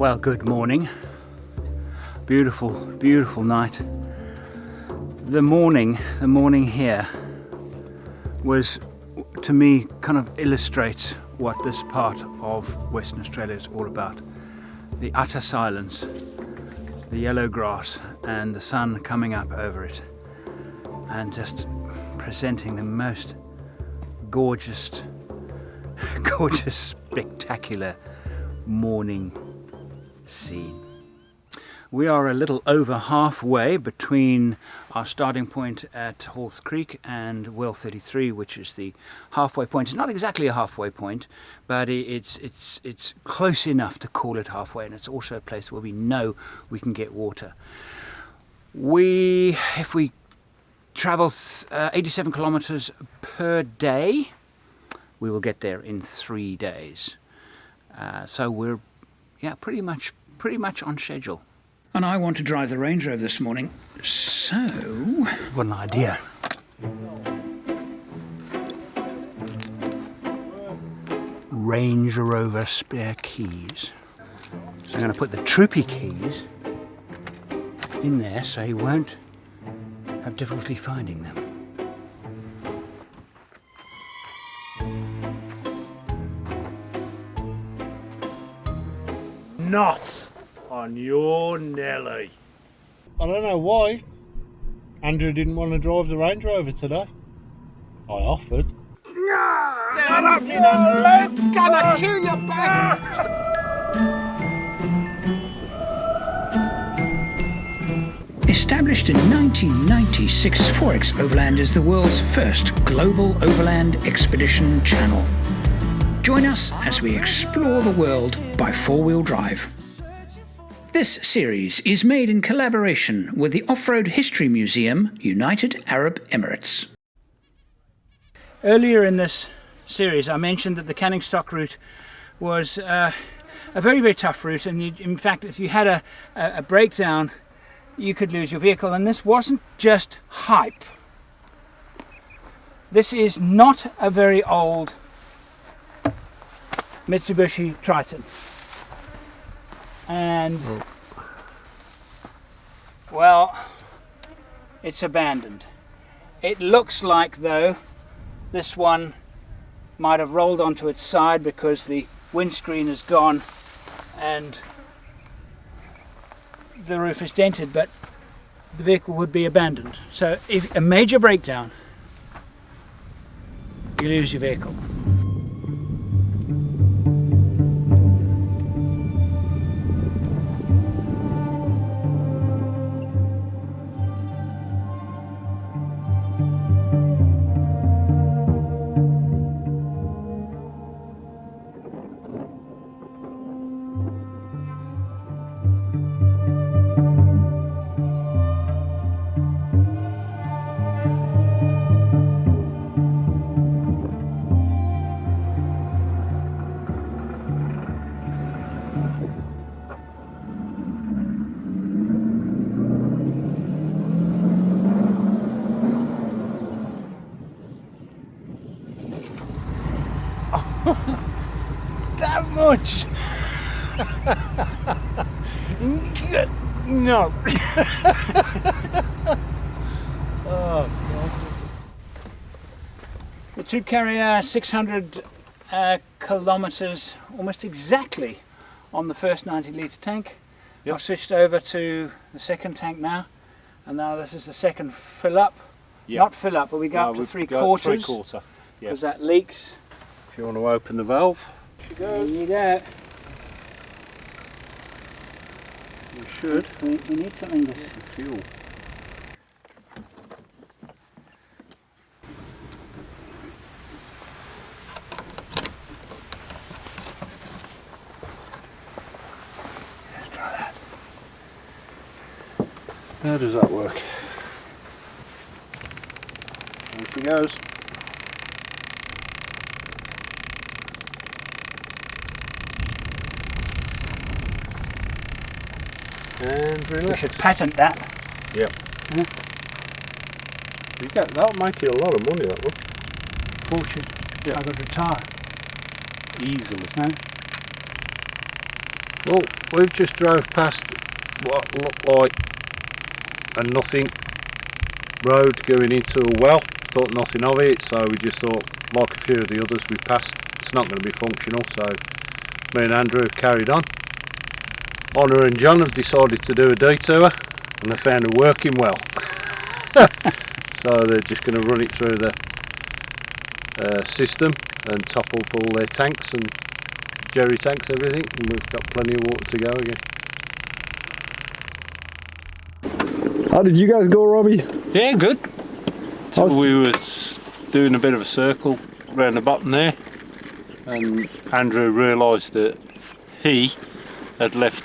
Well, good morning. Beautiful, beautiful night. The morning here was, to me, kind of illustrates what this part of Western Australia is all about. The utter silence, the yellow grass and the sun coming up over it and just presenting the most gorgeous, spectacular morning scene. We are a little over halfway between our starting point at Halls Creek and Well 33, which is the halfway point. It's not exactly a halfway point, but it's close enough to call it halfway, and it's also a place where we know we can get water. If we travel 87 kilometers per day, we will get there in 3 days. So we're pretty much on schedule. And I want to drive the Range Rover this morning, so what an idea. Range Rover spare keys. So I'm going to put the Troopy keys in there so he won't have difficulty finding them. Not on your Nelly. I don't know why Andrew didn't want to drive the Range Rover today. I offered. Get up, you know, it's gonna kill your back. Established in 1996, 4xOverland is the world's first global overland expedition channel. Join us as we explore the world by four-wheel drive. This series is made in collaboration with the Off-Road History Museum, United Arab Emirates. Earlier in this series I mentioned that the Canning Stock route was a very, very tough route, and in fact if you had a breakdown you could lose your vehicle, and this wasn't just hype. This is not a very old Mitsubishi Triton, and well, it's abandoned. It looks like though this one might have rolled onto its side because the windscreen is gone and the roof is dented, but the vehicle would be abandoned. So if a major breakdown, you lose your vehicle. That much? No. Oh, God. The tube carrier 600 kilometers almost exactly on the first 90 litre tank. Yep. I've switched over to the second tank now, and now this is the second fill up. Yep. Not fill up, but we go up to 3/4. 3/4, yeah. Because that leaks. If you want to open the valve, There you go. you should. We need something to Fuel. Let's try that. How does that work? There she goes. And We relax. should patent that. Yep. You get that'll make you a lot of money, that one. Fortune. Yeah. I could retire. Easily. No? Well, we've just drove past what looked like a nothing road going into a well. Thought nothing of it, so we just thought, like a few of the others we passed, it's not going to be functional, so me and Andrew have carried on. Heiner and John have decided to do a detour, and they found a working well. So they're just going to run it through the system and top up all their tanks and jerry tanks, everything, and we've got plenty of water to go again. How did you guys go, Robbie? Yeah, good. So we were doing a bit of a circle around the bottom there, and Andrew realised that he had left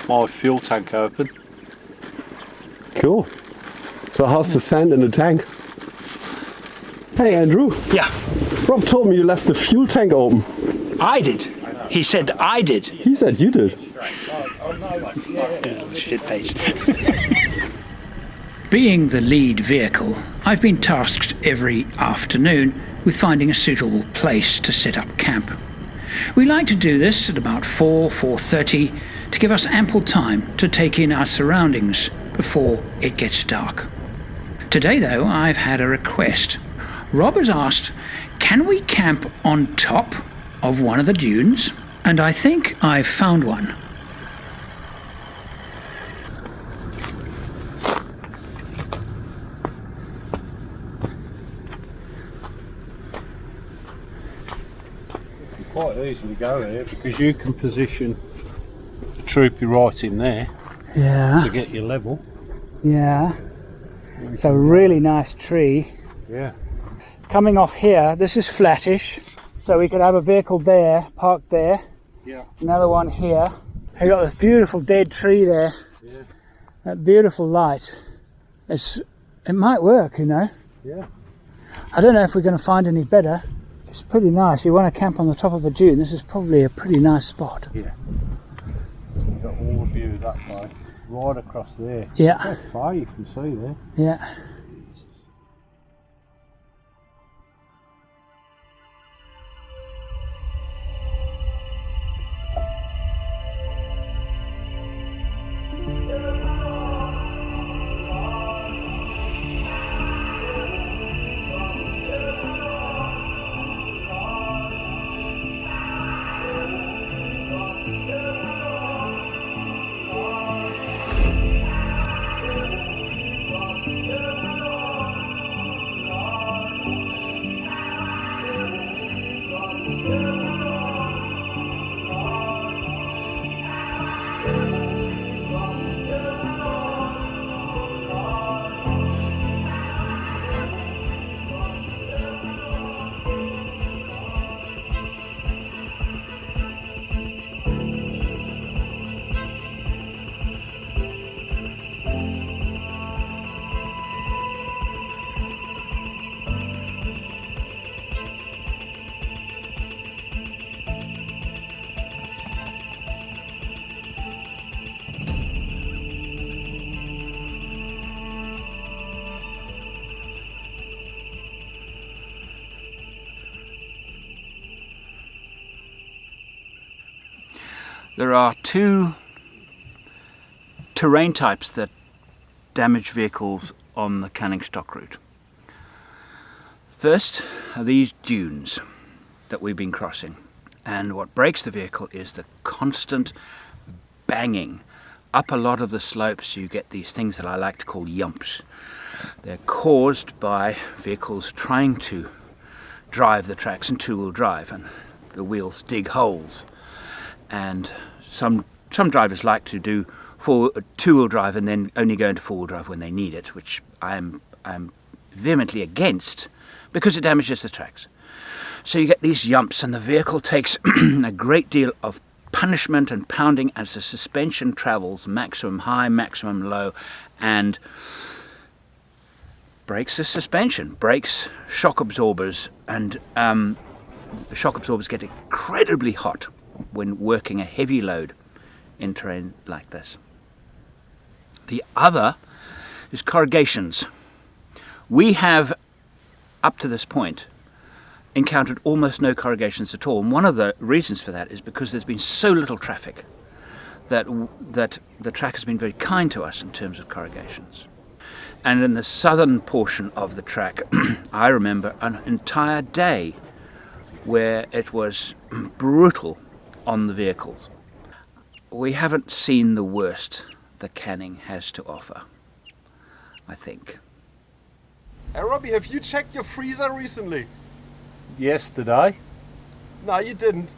my fuel tank open. Cool. So how's the sand in the tank? Hey Andrew. Yeah, Rob told me you left the fuel tank open. I did. He said I did. He said you did. Shit-faced. Being the lead vehicle, I've been tasked every afternoon with finding a suitable place to set up camp. We like to do this at about 4:30 to give us ample time to take in our surroundings before it gets dark. Today though, I've had a request. Rob has asked, can we camp on top of one of the dunes? And I think I've found one. Quite easily go here because you can position the Troopy right in there Yeah, to get your level. yeah. It's a really nice tree. Yeah. Coming off here, this is flattish, so we could have a vehicle there, parked there, Yeah. another one here. We got this beautiful dead tree there, Yeah. that beautiful light. It might work, you know. Yeah. I don't know if we're going to find any better. It's pretty nice. You want to camp on the top of a dune, this is probably a pretty nice spot. Yeah. You've got all the view that way, right across there. Yeah, That's far you can see there. yeah. There are two terrain types that damage vehicles on the Canning Stock route. First are these dunes that we've been crossing, and what breaks the vehicle is the constant banging. Up a lot of the slopes you get these things that I like to call yumps. They're caused by vehicles trying to drive the tracks in two-wheel drive, and the wheels dig holes. And some drivers like to do two-wheel drive and then only go into four-wheel drive when they need it, which I'm vehemently against because it damages the tracks. So you get these yumps, and the vehicle takes a great deal of punishment and pounding as the suspension travels maximum high, maximum low, and breaks the suspension, breaks shock absorbers, and the shock absorbers get incredibly hot when working a heavy load in terrain like this. The other is corrugations. We have, up to this point, encountered almost no corrugations at all, and one of the reasons for that is because there's been so little traffic that the track has been very kind to us in terms of corrugations. And in the southern portion of the track, I remember an entire day where it was brutal on the vehicles. We haven't seen the worst the Canning has to offer, I think. Hey Robbie, have you checked your freezer recently? Yesterday? No, you didn't.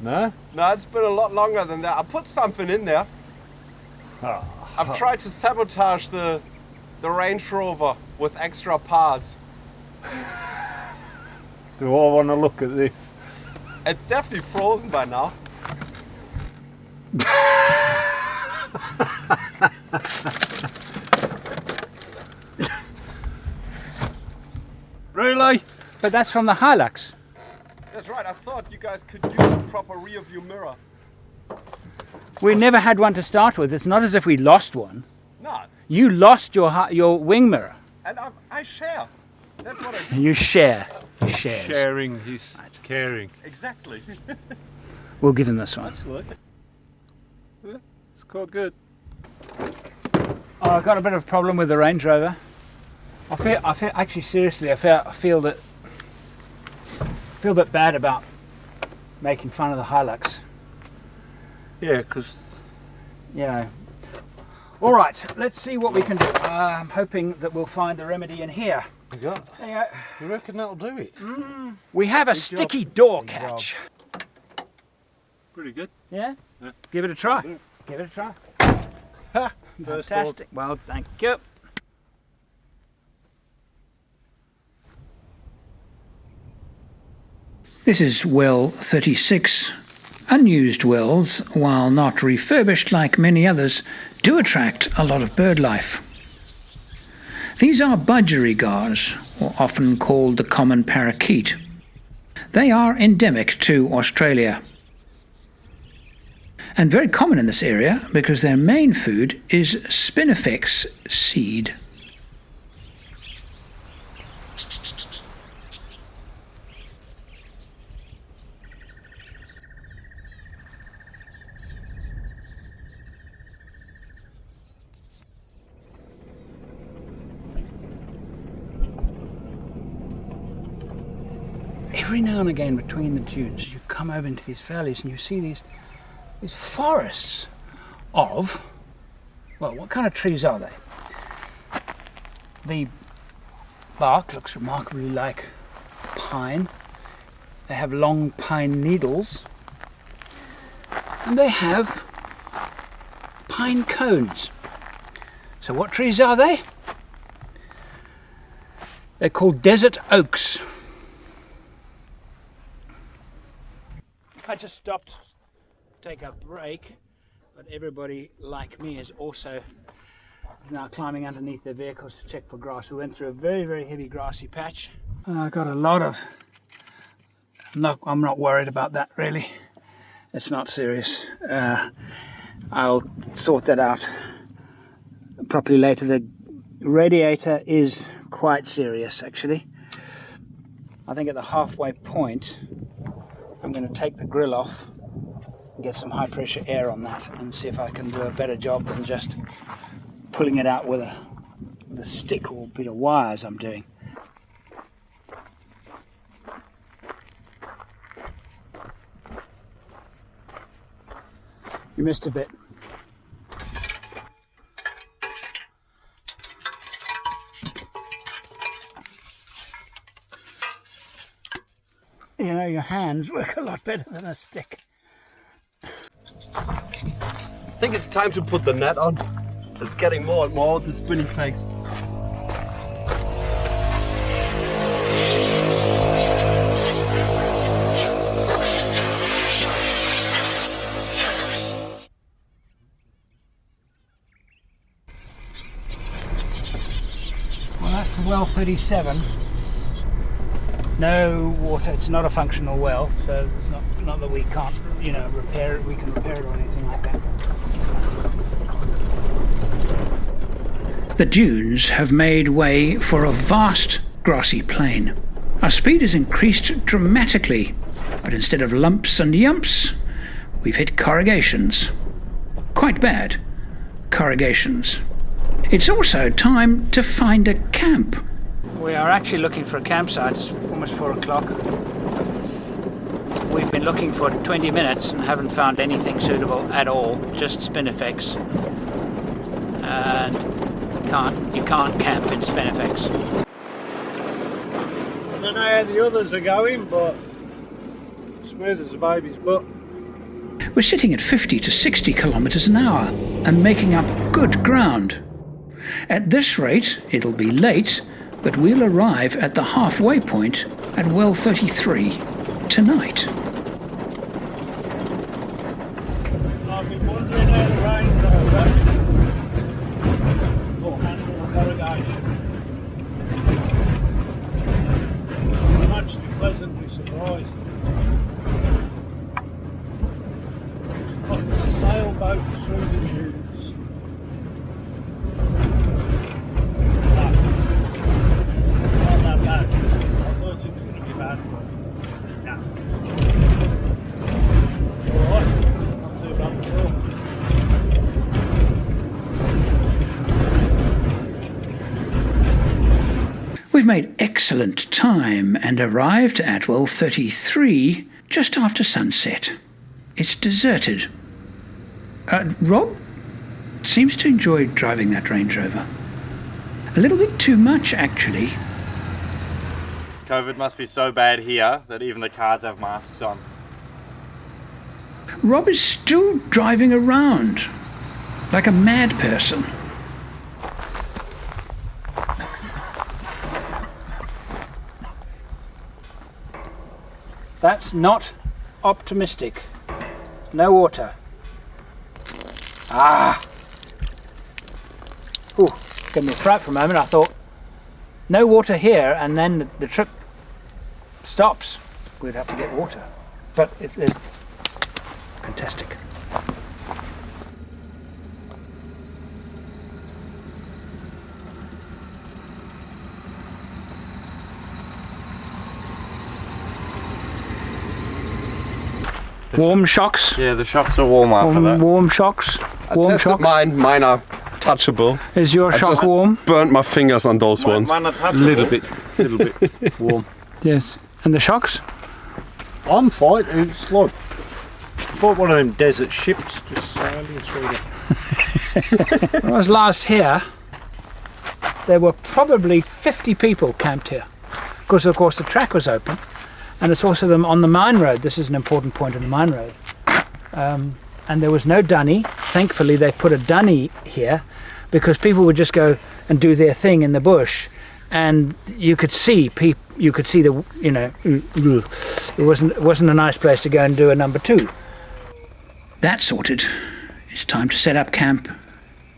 No. No, it's been a lot longer than that. I put something in there. Oh. I've tried to sabotage the Range Rover with extra parts. Do I want to look at this? It's definitely frozen by now. Really? But that's from the Hilux. That's right, I thought you guys could use a proper rear view mirror. We never had one to start with. It's not as if we lost one. No, You lost your wing mirror. and I share. That's what I do. You share. Shares. Sharing is caring. Exactly. We'll give him this one. Yeah, it's quite good. Oh, I've got a bit of a problem with the Range Rover. I feel actually seriously, I feel a bit bad about making fun of the Hilux. Yeah, because You know. All right, let's see what we can do. I'm hoping that we'll find the remedy in here. There you go. you reckon that'll do it? We have a job. sticky door Good job. catch. Pretty good. Yeah? Yeah. Give it a try. do. Give it a try. First Fantastic. Well, thank you. This is well 36. Unused wells, while not refurbished like many others, do attract a lot of bird life. These are budgerigars, or often called the common parakeet. They are endemic to Australia and very common in this area because their main food is spinifex seed. Every now and again between the dunes you come over into these valleys and you see these forests of, well, what kind of trees are they? The bark looks remarkably like pine. They have long pine needles and they have pine cones. So what trees are they? They're called desert oaks. I just stopped to take a break, but everybody like me is also now climbing underneath their vehicles to check for grass. We went through a very, very heavy grassy patch. I got a lot of, I'm not worried about that really. It's not serious. I'll sort that out properly later. The radiator is quite serious actually. I think at the halfway point I'm going to take the grill off and get some high pressure air on that and see if I can do a better job than just pulling it out with a stick or a bit of wire as I'm doing. You missed a bit. You know, your hands work a lot better than a stick. I think it's time to put the net on. It's getting more and more with the spinning fakes. Well, that's the well 37. No water, it's not a functional well, so it's not that we can't, you know, repair it, we can repair it or anything like that. The dunes have made way for a vast grassy plain. Our speed has increased dramatically, but instead of lumps and yumps, we've hit corrugations. Quite bad corrugations. It's also time to find a camp. We are actually looking for a campsite. It's almost 4 o'clock. We've been looking for 20 minutes and haven't found anything suitable at all, just Spinifex. And you can't camp in Spinifex. I don't know how the others are going, but smooth as a baby's butt. We're sitting at 50 to 60 kilometers an hour and making up good ground. At this rate, it'll be late, but we'll arrive at the halfway point at well 33 tonight. I've been wondering how the Range Rover will handle the corrugation. I'm actually pleasantly surprised. Like a sailboat through the dunes. Not that bad. I thought it was going to be bad, but nah. Alright, not too bad at all. We've made excellent time and arrived at well 33 just after sunset. It's deserted. Rob seems to enjoy driving that Range Rover. A little bit too much, actually. COVID must be so bad here that even the cars have masks on. Rob is still driving around like a mad person. That's not optimistic. No water. Ooh, gave me a fright for a moment. I thought, no water here, and then the trip stops. We'd have to get water. But it's fantastic. Warm shocks. Yeah, the shocks are warm after that. Warm shocks. Warm Tested shocks. mine are touchable. Is your I shock just warm? burnt my fingers on those ones. Mine are touchable. Little bit warm. Yes. And the shocks? I'm fine. It's like one of them desert ships just sailing through the. When I was last here, there were probably 50 people camped here. Because of course the track was open. And it's also on the mine road. This is an important point on the mine road. And there was no dunny. Thankfully they put a dunny here because people would just go and do their thing in the bush, and you could see the, it wasn't a nice place to go and do a number 2. That sorted, it's time to set up camp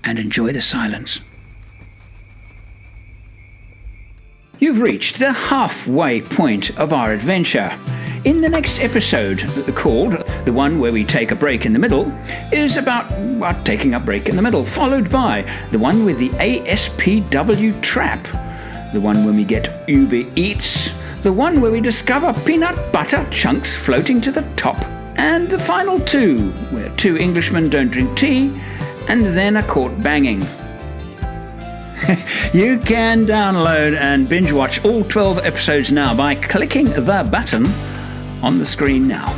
and enjoy the silence. You've reached the halfway point of our adventure. In the next episode, called The One Where We Take a Break in the Middle, is about taking a break in the middle, followed by the one with the ASPW trap, the one when we get Uber Eats, the one where we discover peanut butter chunks floating to the top, and the final 2, where 2 Englishmen don't drink tea, and then are caught banging. You can download and binge watch all 12 episodes now by clicking the button on the screen now.